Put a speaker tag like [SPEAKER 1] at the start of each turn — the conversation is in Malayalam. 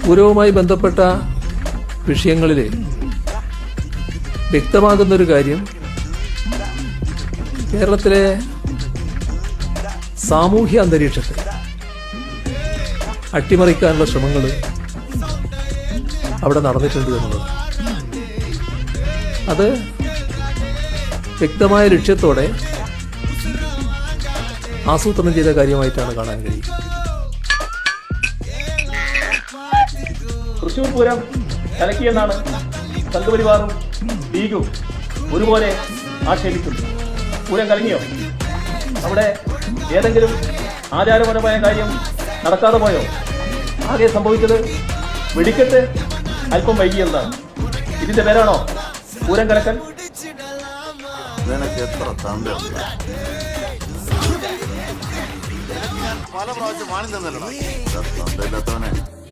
[SPEAKER 1] പൂരവുമായി ബന്ധപ്പെട്ട വിഷയങ്ങളിൽ വ്യക്തമാകുന്നൊരു കാര്യം, കേരളത്തിലെ സാമൂഹ്യ അന്തരീക്ഷത്തെ അട്ടിമറിക്കാനുള്ള ശ്രമങ്ങൾ അവിടെ നടന്നിട്ടുണ്ട് എന്നുള്ളത്. അത് വ്യക്തമായ ലക്ഷ്യത്തോടെ ആസൂത്രണം ചെയ്ത കാര്യമായിട്ടാണ് കാണാൻ കഴിയും.
[SPEAKER 2] തൃശ്ശൂർ പൂരം കലക്കിയെന്നാണ് സംഘപരിവാറും ലീഗും ഒരുപോലെ ആക്ഷേപിക്കുന്നു. പൂരം കലങ്ങിയോ? അവിടെ ഏതെങ്കിലും ആചാരപരമായ കാര്യം നടക്കാതെ പോയോ? ആകെ സംഭവിച്ചത് വെടിക്കെട്ട് അല്പം വൈകിയെന്നാണ്. ഇതിന്റെ പേരാണോ പൂരം കലക്കൽ?
[SPEAKER 3] പല പ്രാവശ്യം വാണി തന്നല്ലോ